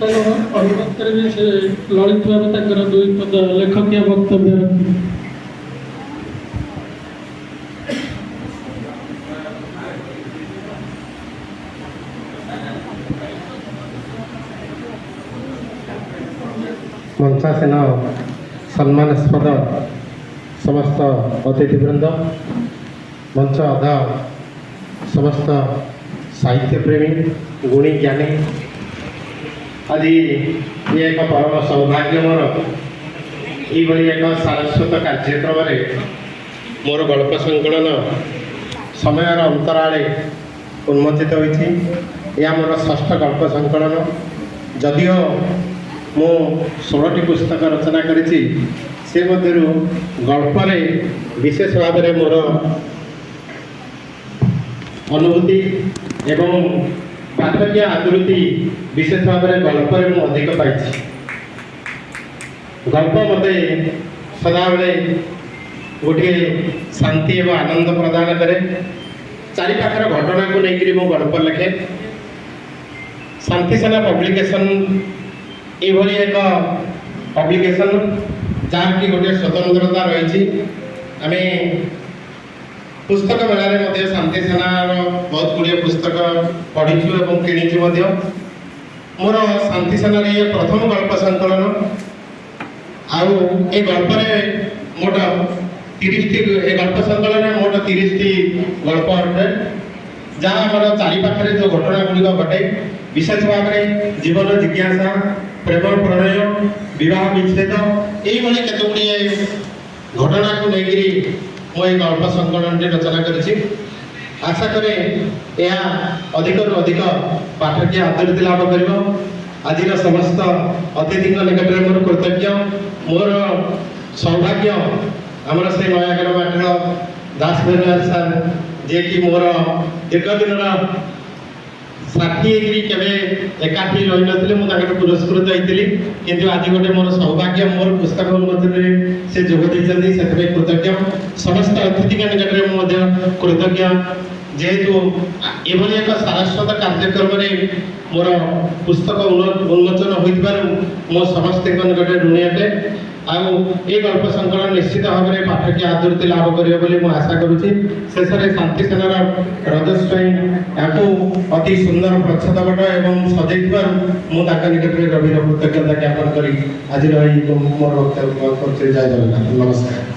ଅନୁରୋଧ କରିବି ସେ ଲଳିତ ବାବୁ ତାଙ୍କର ଦୁଇ ପଦ ଲେଖକୀୟ ବକ୍ତବ୍ୟ ରଖିବେ। मंचासीन सम्मानस्पद समस्त अतिथिवृंद, मंच अधा समस्त साहित्यप्रेमी गुणी ज्ञानी, आज ये एक परम सौभाग्य मोर ये एक सारस्वत कार्यक्रम मोर गल्प संकलन समय अंतराले उन्मोचित होती। यह मोर षष्ठ गल्प संकलन। जदिओ मु 16टी पुस्तक रचना करिछि, से मध्यरु गल्परे विशेष भाव में मोर अनुभूति एवं पाठकीय आदृति विशेष भाव में गल्परे मु अधिक पाइछि। गल्प मते सदाबले गोटे शांति एवं आनंद प्रदान करे। चारि पाखर घटना को लेकर मु गल्प लिखे। शांति सेना पब्लिकेशन एभली एक पब्लिकेशन जहाँकि गोटे स्वतंत्रता रही। आम पुस्तक मेलार शांति सेनार बहुत गुड़िया पुस्तक पढ़ीचु और किणीचु। मोर शांति सेनार ये प्रथम गल्प संकलन। आउ ए गल्परे मोट 30टी गल्प संकलन मोट 30टी गल्प अटे, जहाँ आम चारि पाखरे जो घटना गुड़िक घटे विशेष भाव में जीवन जिज्ञासा, प्रेम प्रणय, विवाह विच्छेद यही केतगुड़िए घटना को लेकर मुझे गल्प संकलन रचना करी। आशा करे यह अधिक अधिक पाठकीय आदृति लाभ कर। आज समस्त अतिथि निकट में मोर कृतज्ञ। मोर सौभाग्य आमर से नयागढ़ माटर दास बेरुआर सार जे कि मोर दीर्घ दिन साथी केवे एकाठी रही नथिले, मुझे पुरस्कृत होती। किंतु आज गोटे मोर सौभाग्य मोर पुस्तक उन्मोचन से जोग देते से कृतज्ञ। समस्त अतिथि निकट में कृतज्ञ। जेहेतु एभली एक सारस्वत कार्यक्रम मोर पुस्तक उन्मोचन हो मो समस्त निकट ऋणी अटे। ये गल्प संकलन निश्चित भाव में पाठकीय आदृति लाभ कर आशा करुँच। शेष में शांति सेनार रजस्वाई या अति सुंदर प्रच्छदपट एवं सजै मुझे निकट में गभीर कृतज्ञता ज्ञापन कर आज मोर वक्तव्य जय जगन्नाथ। नमस्कार।